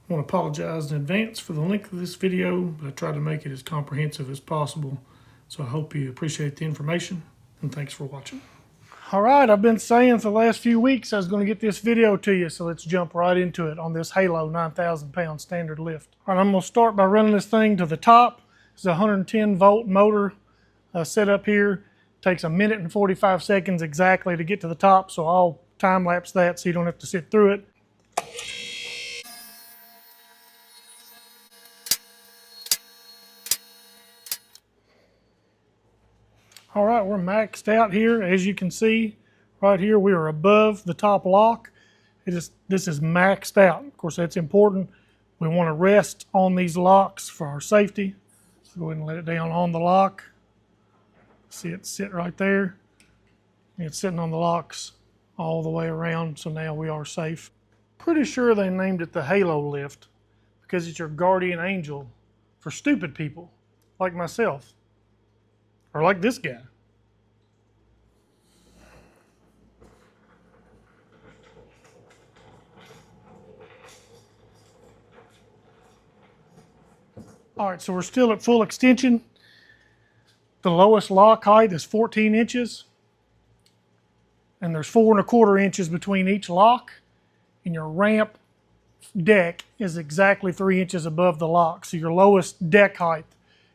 I want to apologize in advance for the length of this video, but I tried to make it as comprehensive as possible. So I hope you appreciate the information, and thanks for watching. All right, I've been saying for the last few weeks I was going to get this video to you, so let's jump right into it on this Halo 9,000 pound standard lift. All right, I'm going to start by running this thing to the top. It's a 110 volt motor set up here. Takes 1 minute and 45 seconds exactly to get to the top, so I'll time lapse that so you don't have to sit through it. All right, we're maxed out here. As you can see, right here we are above the top lock. This is maxed out. Of course, that's important. We want to rest on these locks for our safety. So go ahead and let it down on the lock. See it sit right there. It's sitting on the locks all the way around, so now we are safe. Pretty sure they named it the Halo lift because it's your guardian angel for stupid people like myself. Or like this guy. All right, so we're still at full extension. The lowest lock height is 14 inches. And there's 4 1/4 inches between each lock. And your ramp deck is exactly 3 inches above the lock. So your lowest deck height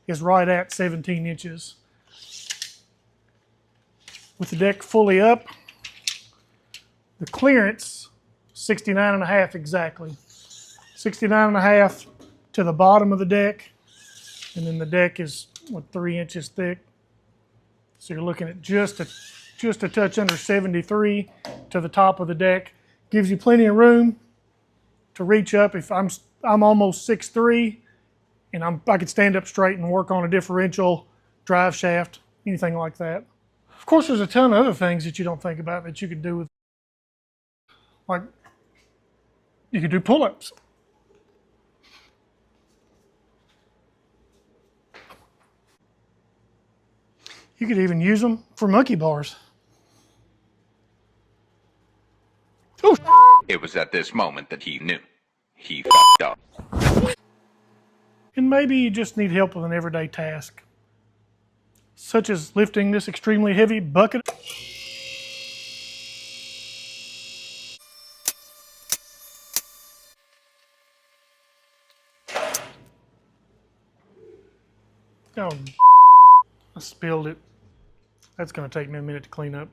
is right at 17 inches. With the deck fully up, the clearance, 69.5 exactly. 69.5 to the bottom of the deck, and then the deck is, 3 inches thick. So you're looking at just a touch under 73 to the top of the deck. Gives you plenty of room to reach up. If I'm almost 6'3", and I could stand up straight and work on a differential, drive shaft, anything like that. Of course, there's a ton of other things that you don't think about that you could do with, like, you could do pull-ups. You could even use them for monkey bars. Oh, it was at this moment that he knew. He fucked up. And maybe you just need help with an everyday task, such as lifting this extremely heavy bucket. Oh, I spilled it. That's going to take me a minute to clean up.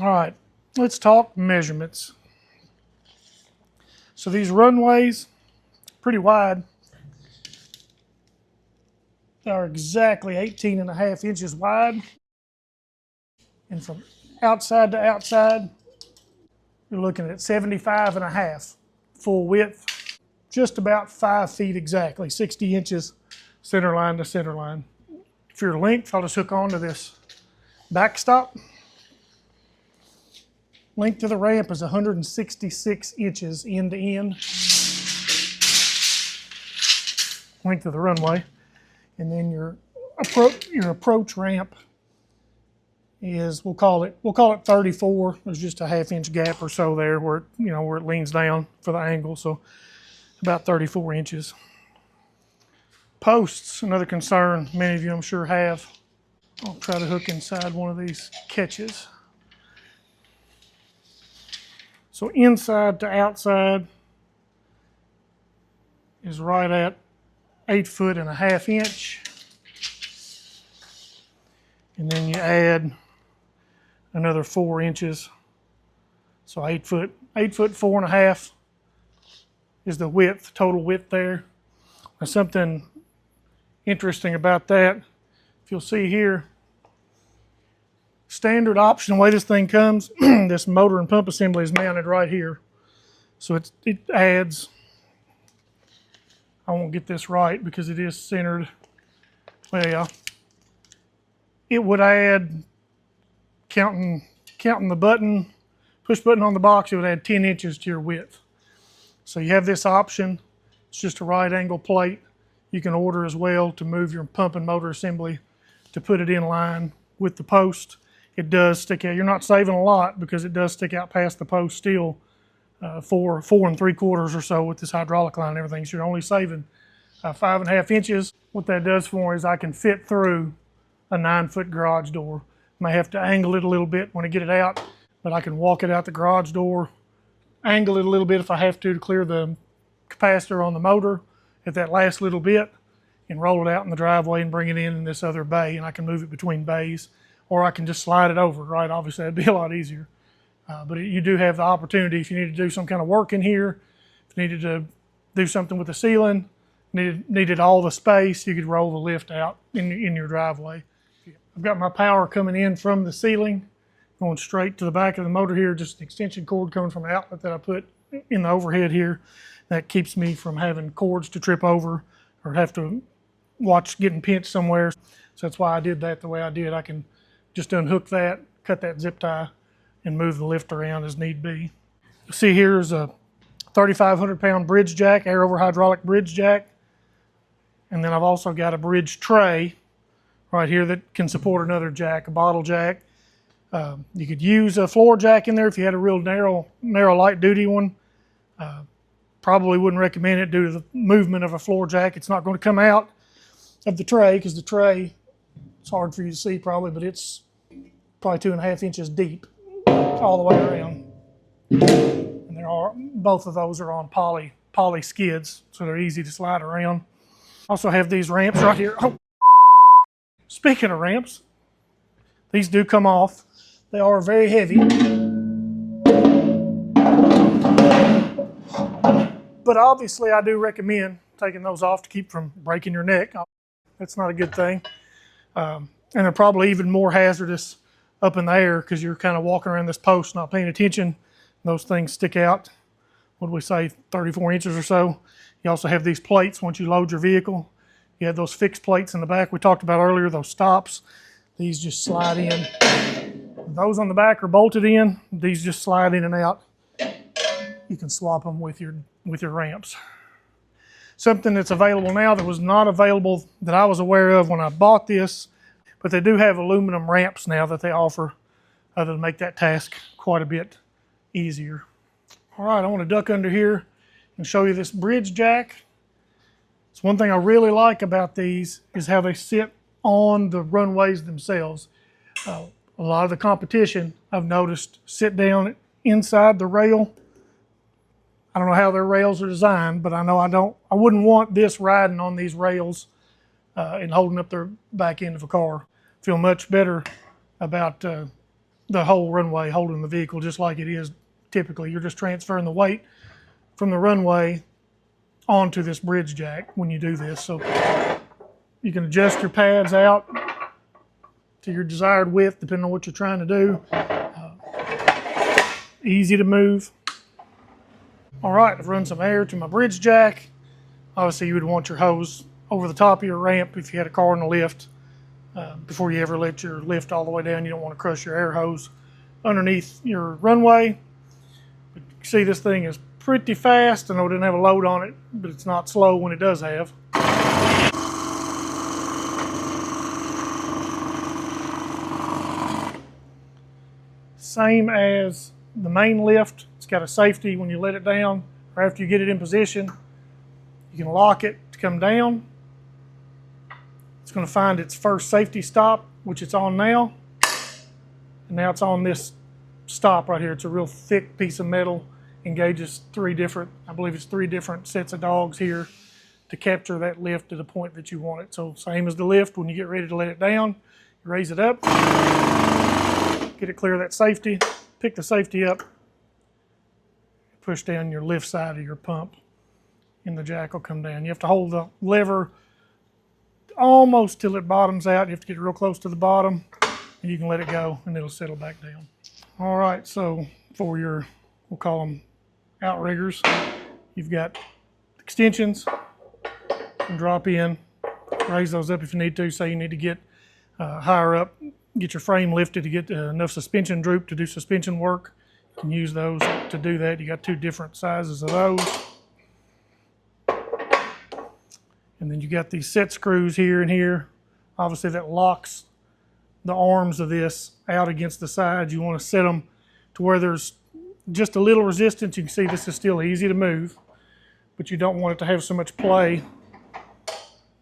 All right, let's talk measurements. So these runways, pretty wide. They are exactly 18.5 inches wide. And from outside to outside, you're looking at 75.5 full width. Just about 5 feet exactly, 60 inches center line to center line. For your length, I'll just hook on to this backstop. Length of the ramp is 166 inches end to end. Length of the runway. And then your approach ramp is, we'll call it 34. There's just a 1/2 inch gap or so there where it leans down for the angle, so about 34 inches. Posts, another concern many of you I'm sure have. I'll try to hook inside one of these catches. So inside to outside is right at 8.5 inches. And then you add another 4 inches. So 8 foot 4.5 is the width, total width there. Now something interesting about that, if you'll see here, standard option, the way this thing comes, this motor and pump assembly is mounted right here. So it adds, I won't get this right because it is centered. Well, it would add, counting the button, push button on the box, it would add 10 inches to your width. So you have this option. It's just a right angle plate. You can order as well to move your pump and motor assembly to put it in line with the post. It does stick out. You're not saving a lot because it does stick out past the post still 4 3/4 or so with this hydraulic line and everything. So you're only saving 5.5 inches. What that does for me is I can fit through a 9-foot garage door. May have to angle it a little bit when I get it out, but I can walk it out the garage door, angle it a little bit if I have to clear the capacitor on the motor at that last little bit, and roll it out in the driveway and bring it in this other bay, and I can move it between bays, or I can just slide it over, right? Obviously, that'd be a lot easier. But you do have the opportunity if you need to do some kind of work in here, if you needed to do something with the ceiling, needed all the space, you could roll the lift out in your driveway. I've got my power coming in from the ceiling, going straight to the back of the motor here, just an extension cord coming from an outlet that I put in the overhead here. That keeps me from having cords to trip over or have to watch getting pinched somewhere. So that's why I did that the way I did. I can just unhook that, cut that zip tie, and move the lift around as need be. You see here is a 3,500 pound bridge jack, air over hydraulic bridge jack. And then I've also got a bridge tray right here that can support another jack, a bottle jack. You could use a floor jack in there if you had a real narrow light duty one. Probably wouldn't recommend it due to the movement of a floor jack. It's not going to come out of the tray because the tray, it's hard for you to see probably, but it's probably 2.5 inches deep all the way around. And both of those are on poly skids, so they're easy to slide around. Also have these ramps right here. Oh. Speaking of ramps, these do come off. They are very heavy. But obviously I do recommend taking those off to keep from breaking your neck. That's not a good thing. And they're probably even more hazardous up in the air because you're kind of walking around this post not paying attention. Those things stick out, what do we say, 34 inches or so. You also have these plates once you load your vehicle. You have those fixed plates in the back we talked about earlier, those stops. These just slide in. Those on the back are bolted in. These just slide in and out. You can swap them with your ramps. Something that's available now that was not available that I was aware of when I bought this, but they do have aluminum ramps now that they offer to make that task quite a bit easier. All right, I want to duck under here and show you this bridge jack. So one thing I really like about these is how they sit on the runways themselves. A lot of the competition I've noticed sit down inside the rail. I don't know how their rails are designed, but I know I wouldn't want this riding on these rails and holding up their back end of a car. Feel much better about the whole runway holding the vehicle just like it is typically. You're just transferring the weight from the runway onto this bridge jack when you do this. So you can adjust your pads out to your desired width depending on what you're trying to do. Easy to move. All right, I've run some air to my bridge jack. Obviously you would want your hose over the top of your ramp if you had a car in a lift. Before you ever let your lift all the way down, you don't want to crush your air hose underneath your runway. But you can see this thing is pretty fast. I know it didn't have a load on it, but it's not slow when it does have. Same as the main lift. It's got a safety when you let it down or after you get it in position. You can lock it to come down. It's going to find its first safety stop, which it's on now. And now it's on this stop right here. It's a real thick piece of metal. Engages three different sets of dogs here to capture that lift to the point that you want it. So same as the lift, when you get ready to let it down, you raise it up, get it clear of that safety, pick the safety up, push down your lift side of your pump, and the jack will come down. You have to hold the lever almost till it bottoms out. You have to get real close to the bottom, and you can let it go, and it'll settle back down. All right, so for your, we'll call them outriggers, you've got extensions. You can drop in, raise those up if you need to. Say you need to get higher up, get your frame lifted to get enough suspension droop to do suspension work. You can use those to do that. You got two different sizes of those. And then you got these set screws here and here. Obviously that locks the arms of this out against the sides. You want to set them to where there's just a little resistance. You can see this is still easy to move, but you don't want it to have so much play.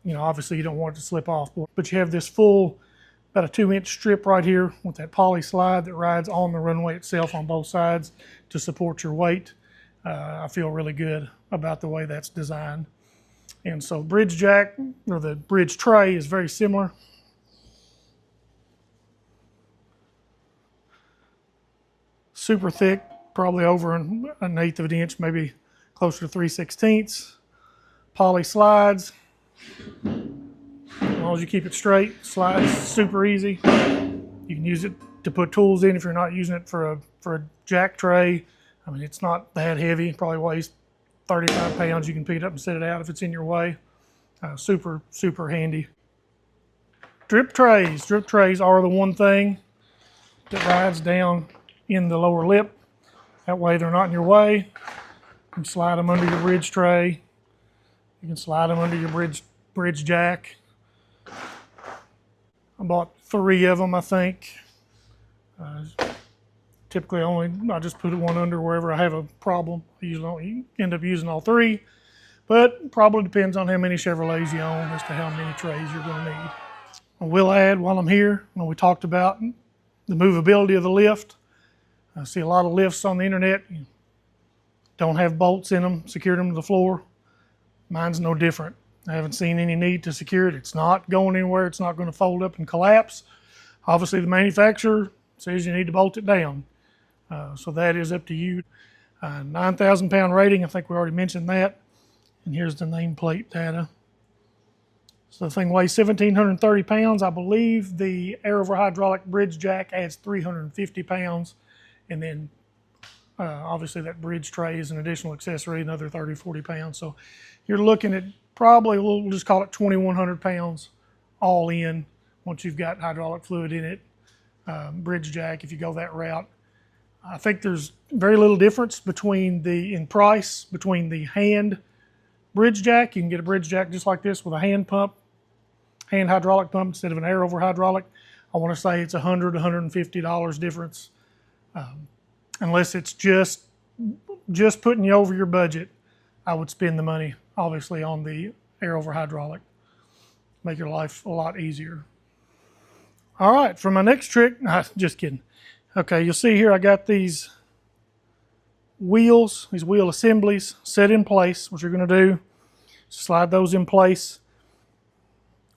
You know, obviously you don't want it to slip off, but you have this full, about a 2-inch strip right here with that poly slide that rides on the runway itself on both sides to support your weight. I feel really good about the way that's designed. And so bridge jack, or the bridge tray, is very similar. Super thick, probably over an 1/8 of an inch, maybe closer to 3/16. Poly slides. As long as you keep it straight, slides super easy. You can use it to put tools in if you're not using it for a jack tray. I mean, it's not that heavy. It probably weighs 35 pounds. You can pick it up and set it out if it's in your way. Super, super handy. Drip trays. Drip trays are the one thing that rides down in the lower lip. That way they're not in your way. You can slide them under your bridge tray. You can slide them under your bridge jack. I bought 3 of them, I think. Typically I just put one under wherever I have a problem. I usually don't end up using all 3, but probably depends on how many Chevrolets you own as to how many trays you're going to need. I will add while I'm here, when we talked about the movability of the lift, I see a lot of lifts on the internet, don't have bolts in them, secure them to the floor. Mine's no different. I haven't seen any need to secure it. It's not going anywhere. It's not going to fold up and collapse. Obviously, the manufacturer says you need to bolt it down. So that is up to you. 9,000 pound rating, I think we already mentioned that. And here's the nameplate data. So the thing weighs 1,730 pounds. I believe the air over hydraulic bridge jack adds 350 pounds. And then obviously that bridge tray is an additional accessory, another 30, 40 pounds. So you're looking at probably, we'll just call it 2,100 pounds all in once you've got hydraulic fluid in it. Bridge jack, if you go that route. I think there's very little difference in price between the hand bridge jack. You can get a bridge jack just like this with a hand hydraulic pump instead of an air over hydraulic. I want to say it's $100, $150 difference. Unless it's just putting you over your budget, I would spend the money, obviously, on the air over hydraulic. Make your life a lot easier. All right, for my next trick, just kidding. Okay, you'll see here I got these wheel assemblies set in place. What you're going to do, slide those in place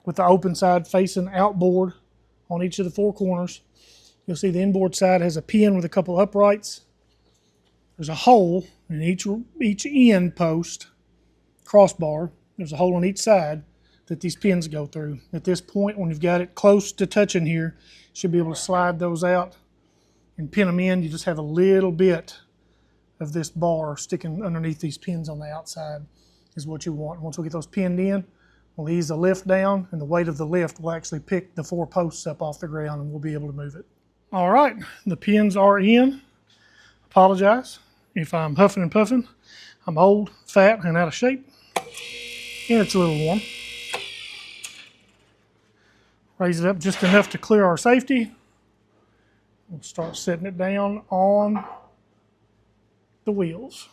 with the open side facing outboard on each of the 4 corners. You'll see the inboard side has a pin with a couple uprights. There's a hole in each end post, crossbar. There's a hole on each side that these pins go through. At this point, when you've got it close to touching here, you should be able to slide those out and pin them in. You just have a little bit of this bar sticking underneath these pins on the outside is what you want. Once we get those pinned in, we'll ease the lift down, and the weight of the lift will actually pick the 4 posts up off the ground, and we'll be able to move it. All right, the pins are in. Apologize if I'm huffing and puffing. I'm old, fat, and out of shape, and it's a little warm. Raise it up just enough to clear our safety. We'll start setting it down on the wheels.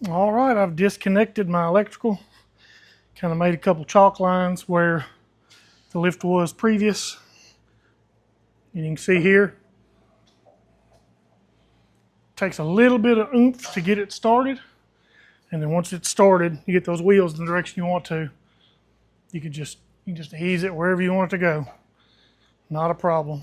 All right, I've disconnected my electrical. Kind of made a couple chalk lines where the lift was previous. And you can see here, takes a little bit of oomph to get it started. And then once it's started, you get those wheels in the direction you want to. You can just ease it wherever you want it to go. Not a problem.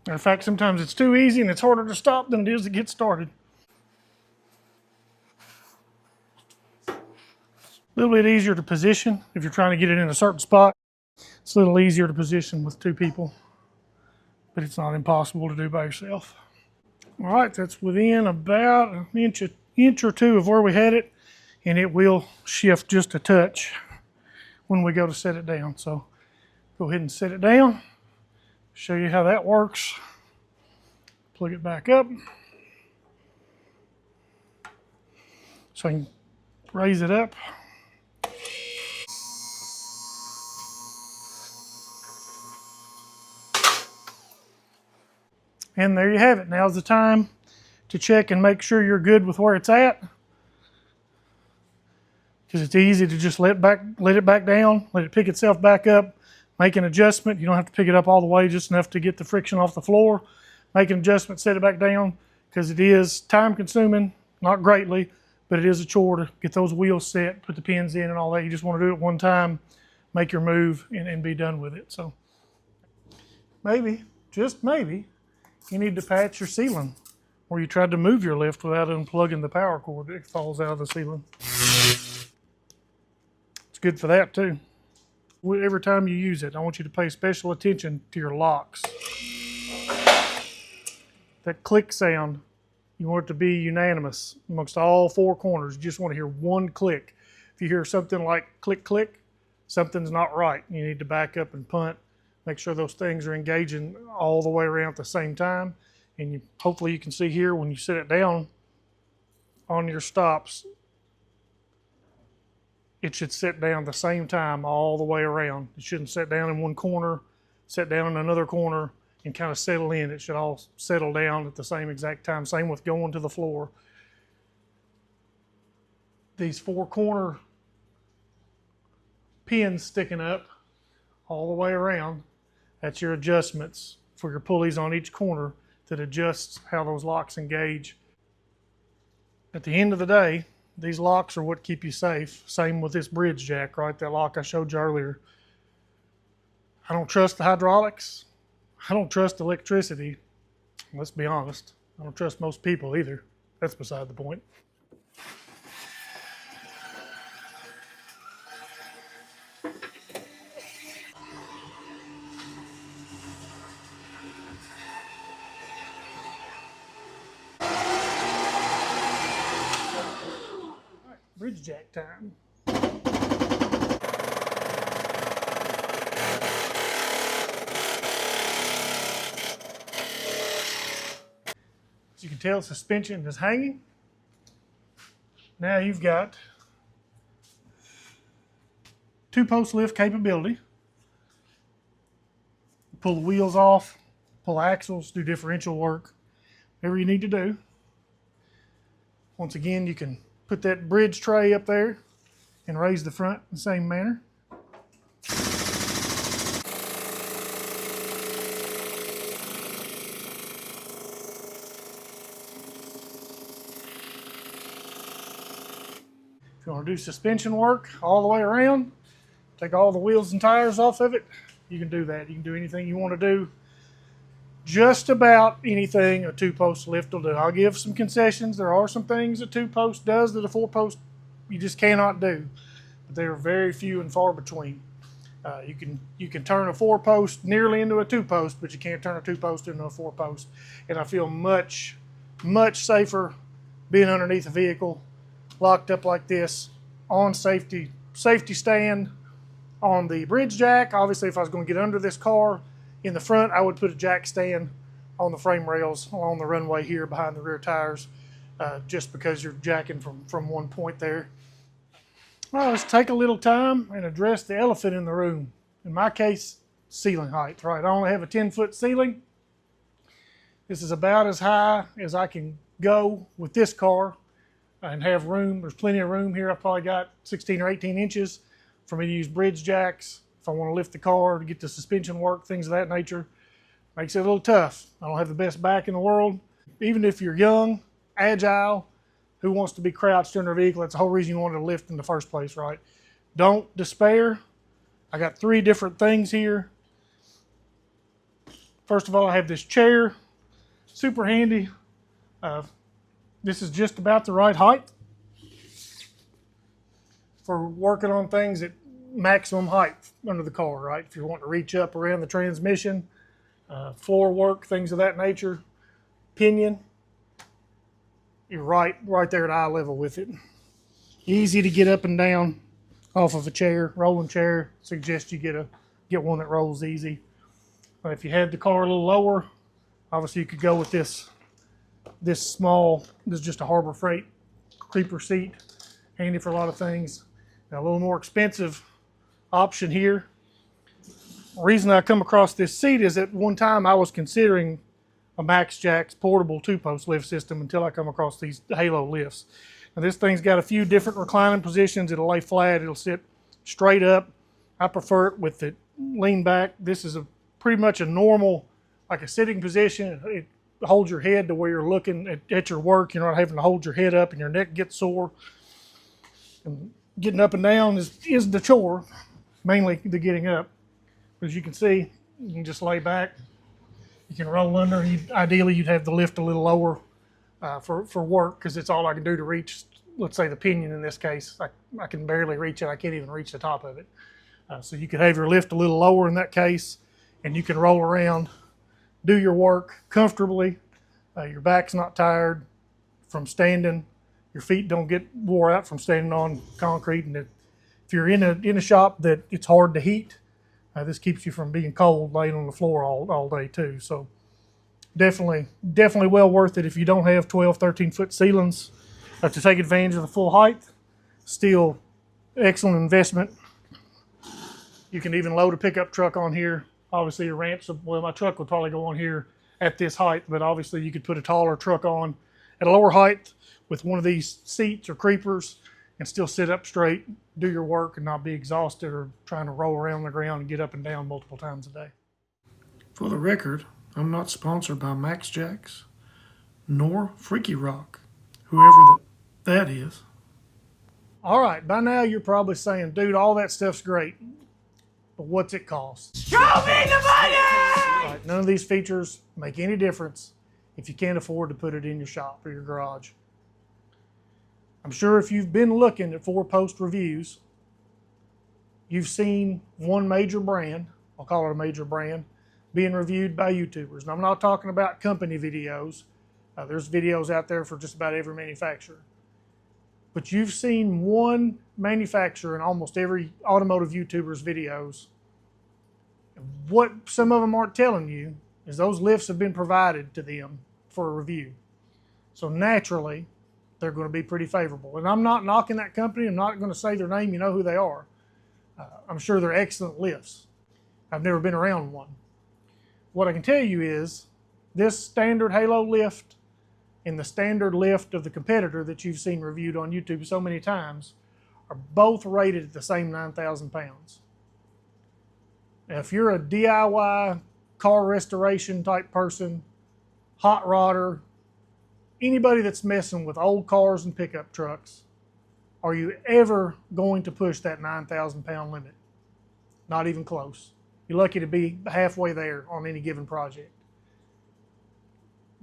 In fact, sometimes it's too easy and it's harder to stop than it is to get started. A little bit easier to position if you're trying to get it in a certain spot. It's a little easier to position with 2 people, but it's not impossible to do by yourself. All right, that's within about an inch or 2 of where we had it, and it will shift just a touch when we go to set it down. So go ahead and set it down. Show you how that works. Plug it back up. So I can raise it up. And there you have it. Now's the time to check and make sure you're good with where it's at. Because it's easy to just let it back down, let it pick itself back up, make an adjustment. You don't have to pick it up all the way, just enough to get the friction off the floor. Make an adjustment, set it back down, because it is time consuming, not greatly, but it is a chore to get those wheels set, put the pins in and all that. You just want to do it one time, make your move, and be done with it. So maybe, just maybe, you need to patch your ceiling where you tried to move your lift without unplugging the power cord that falls out of the ceiling. It's good for that too. Every time you use it, I want you to pay special attention to your locks. That click sound, you want it to be unanimous amongst all four corners. You just want to hear one click. If you hear something like click, click, something's not right. You need to back up and punt. Make sure those things are engaging all the way around at the same time. And hopefully you can see here when you set it down on your stops, it should sit down at the same time all the way around. It shouldn't sit down in one corner, sit down in another corner, and kind of settle in. It should all settle down at the same exact time. Same with going to the floor. These four corner pins sticking up all the way around, that's your adjustments for your pulleys on each corner that adjusts how those locks engage. At the end of the day, these locks are what keep you safe. Same with this bridge jack, right? That lock I showed you earlier. I don't trust the hydraulics. I don't trust electricity. Let's be honest. I don't trust most people either. That's beside the point. Bridge jack time. As you can tell, suspension is hanging. Now you've got 2-post lift capability. Pull the wheels off, pull axles, do differential work, whatever you need to do. Once again, you can put that bridge tray up there and raise the front in the same manner. If you want to do suspension work all the way around, take all the wheels and tires off of it, you can do that. You can do anything you want to do. Just about anything a 2-post lift will do. I'll give some concessions. There are some things a 2-post does that a 4-post you just cannot do. But they are very few and far between. You can turn a 4-post nearly into a 2-post, but you can't turn a 2-post into a 4-post. And I feel much, much safer being underneath a vehicle, locked up like this, on safety stand, on the bridge jack. Obviously, if I was going to get under this car, in the front, I would put a jack stand on the frame rails along the runway here behind the rear tires, just because you're jacking from one point there. Well, let's take a little time and address the elephant in the room. In my case, ceiling height, right? I only have a 10-foot ceiling. This is about as high as I can go with this car and have room. There's plenty of room here. I probably got 16 or 18 inches for me to use bridge jacks. If I want to lift the car to get the suspension work, things of that nature, makes it a little tough. I don't have the best back in the world. Even if you're young, agile, who wants to be crouched under a vehicle, that's the whole reason you wanted to lift in the first place, right? Don't despair. I got 3 different things here. First of all, I have this chair, super handy. This is just about the right height for working on things at maximum height under the car, right? If you're wanting to reach up around the transmission, floor work, things of that nature, pinion, you're right there at eye level with it. Easy to get up and down off of a chair, rolling chair. Suggest you get one that rolls easy. If you had the car a little lower, obviously you could go with this this small, this is just a Harbor Freight creeper seat, handy for a lot of things. Now, a little more expensive option here. The reason I come across this seat is at one time I was considering a Max Jack's portable 2-post lift system until I come across these Halo lifts. Now, this thing's got a few different reclining positions. It'll lay flat, it'll sit straight up. I prefer it with it lean back. This is pretty much a normal, like a sitting position. It holds your head to where you're looking at your work. You're not having to hold your head up and your neck gets sore. And getting up and down is the chore, mainly the getting up. As you can see, you can just lay back. You can roll under. Ideally, you'd have the lift a little lower for work, because it's all I can do to reach, let's say, the pinion in this case. I can barely reach it. I can't even reach the top of it. So you could have your lift a little lower in that case, and you can roll around, do your work comfortably. Your back's not tired from standing. Your feet don't get wore out from standing on concrete. And if you're in a shop that it's hard to heat, this keeps you from being cold laying on the floor all day too. So definitely well worth it if you don't have 12, 13-foot ceilings to take advantage of the full height. Still excellent investment. You can even load a pickup truck on here. Obviously your ramps, well, my truck would probably go on here at this height, but obviously you could put a taller truck on at a lower height with one of these seats or creepers and still sit up straight, do your work, and not be exhausted or trying to roll around the ground and get up and down multiple times a day. For the record, I'm not sponsored by Max Jacks nor Freaky Rock, whoever that is. All right, by now you're probably saying, dude, all that stuff's great, but what's it cost? Show me the money! Right, none of these features make any difference if you can't afford to put it in your shop or your garage. I'm sure if you've been looking at 4-post reviews, you've seen one major brand, I'll call it a major brand, being reviewed by YouTubers. And I'm not talking about company videos. There's videos out there for just about every manufacturer. But you've seen one manufacturer in almost every automotive YouTuber's videos. What some of them aren't telling you is those lifts have been provided to them for a review. So naturally, they're going to be pretty favorable. And I'm not knocking that company. I'm not going to say their name. You know who they are. I'm sure they're excellent lifts. I've never been around one. What I can tell you is this standard Halo lift and the standard lift of the competitor that you've seen reviewed on YouTube so many times are both rated at the same 9,000 pounds. Now, if you're a DIY car restoration type person, hot rodder, anybody that's messing with old cars and pickup trucks, are you ever going to push that 9,000 pound limit? Not even close. You're lucky to be halfway there on any given project.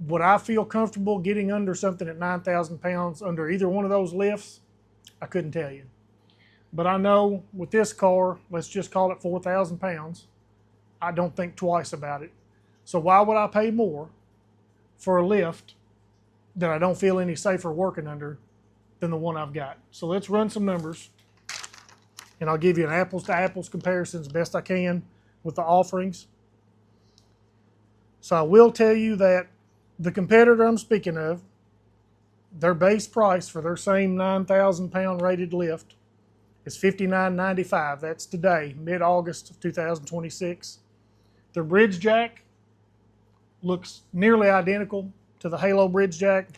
Would I feel comfortable getting under something at 9,000 pounds under either one of those lifts? I couldn't tell you. But I know with this car, let's just call it 4,000 pounds, I don't think twice about it. So why would I pay more for a lift that I don't feel any safer working under than the one I've got? So let's run some numbers, and I'll give you an apples to apples comparison as best I can with the offerings. So I will tell you that the competitor I'm speaking of, their base price for their same 9,000 pound rated lift is $59.95. That's today, mid-August of 2026. Their bridge jack looks nearly identical to the Halo bridge jack,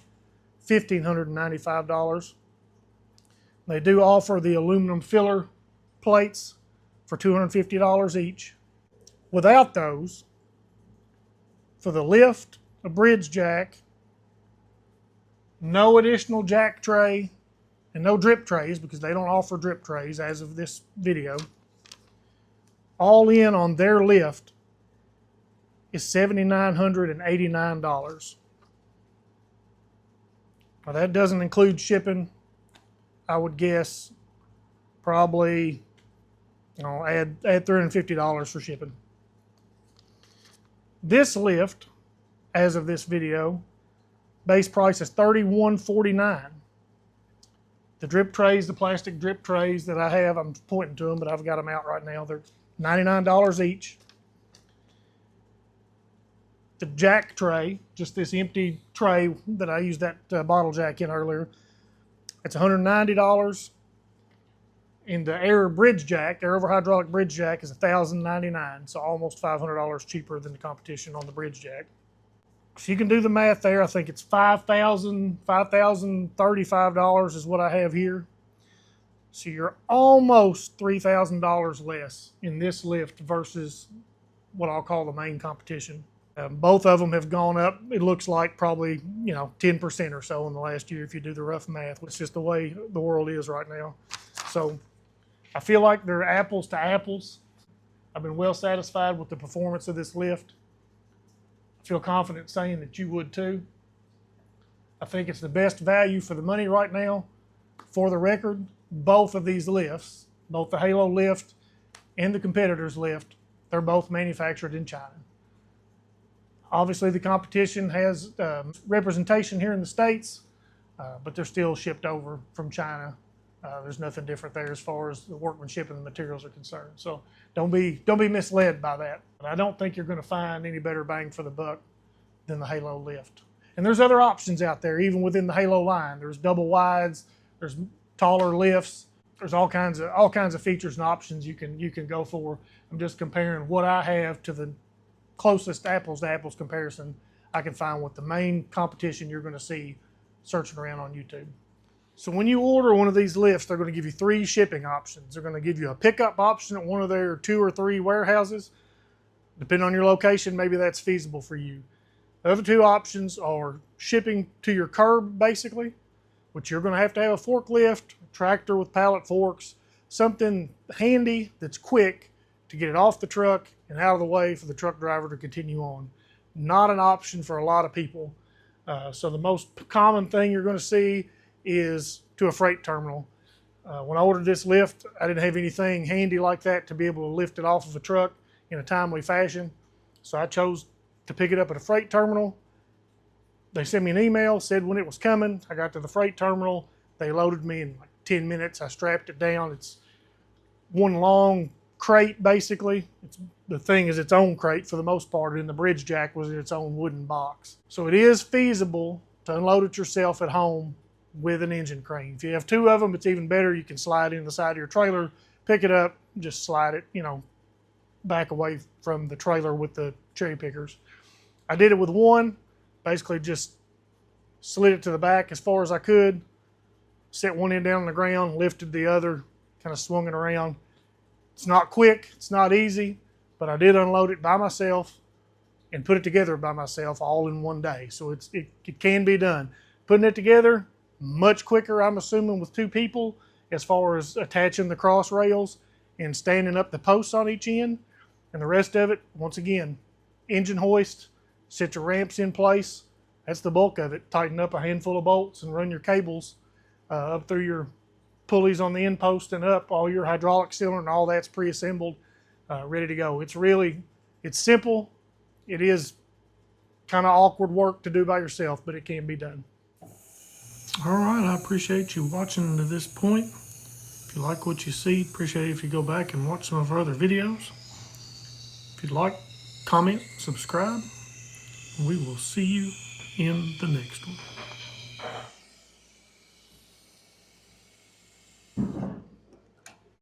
$1,595. They do offer the aluminum filler plates for $250 each. Without those, for the lift, a bridge jack, no additional jack tray, and no drip trays because they don't offer drip trays as of this video, all in on their lift is $7,989. Now that doesn't include shipping. I would guess probably, add $350 for shipping. This lift, as of this video, base price is $31.49. The drip trays, the plastic drip trays that I have, I'm pointing to them, but I've got them out right now. They're $99 each. the jack tray, just this empty tray that I used that bottle jack in earlier, it's $190. And the air bridge jack, air over hydraulic bridge jack, is $1,099, so almost $500 cheaper than the competition on the bridge jack. So you can do the math there. I think it's $5,035 is what I have here. So you're almost $3,000 less in this lift versus what I'll call the main competition. Both of them have gone up, it looks like probably 10% or so in the last year if you do the rough math. It's just the way the world is right now. So I feel like they're apples to apples. I've been well satisfied with the performance of this lift. I feel confident saying that you would too. I think it's the best value for the money right now. For the record, both of these lifts, both the Halo lift and the competitor's lift, they're both manufactured in China. Obviously, the competition has representation here in the States, but they're still shipped over from China. There's nothing different there as far as the workmanship and the materials are concerned. So don't be misled by that. But I don't think you're going to find any better bang for the buck than the Halo lift. And there's other options out there, even within the Halo line. There's double wides, there's taller lifts, there's all kinds of features and options you can go for. I'm just comparing what I have to the closest apples to apples comparison I can find with the main competition you're going to see searching around on YouTube. So when you order one of these lifts, they're going to give you 3 shipping options. They're going to give you a pickup option at one of their 2 or 3 warehouses. Depending on your location, maybe that's feasible for you. The other 2 options are shipping to your curb, basically, which you're going to have a forklift, a tractor with pallet forks, something handy that's quick to get it off the truck and out of the way for the truck driver to continue on. Not an option for a lot of people. So the most common thing you're going to see is to a freight terminal. When I ordered this lift, I didn't have anything handy like that to be able to lift it off of a truck in a timely fashion. So I chose to pick it up at a freight terminal. They sent me an email, said when it was coming. I got to the freight terminal. They loaded me in like 10 minutes. I strapped it down. It's one long crate, basically. The thing is its own crate for the most part, and the bridge jack was in its own wooden box. So it is feasible to unload it yourself at home with an engine crane. If you have 2 of them, it's even better. You can slide in the side of your trailer, pick it up, just slide it, back away from the trailer with the cherry pickers. I did it with one, basically just slid it to the back as far as I could, set one end down on the ground, lifted the other, kind of swung it around. It's not quick, it's not easy, but I did unload it by myself and put it together by myself all in one day. So it can be done. Putting it together, much quicker, I'm assuming, with 2 people as far as attaching the cross rails and standing up the posts on each end. And the rest of it, once again, engine hoist, set your ramps in place. That's the bulk of it. Tighten up a handful of bolts and run your cables up through your pulleys on the end post and up. All your hydraulic cylinder and all that's pre-assembled, ready to go. It's simple. It is kind of awkward work to do by yourself, but it can be done. All right, I appreciate you watching to this point. If you like what you see, appreciate it if you go back and watch some of our other videos. If you'd like, comment, subscribe. We will see you in the next one.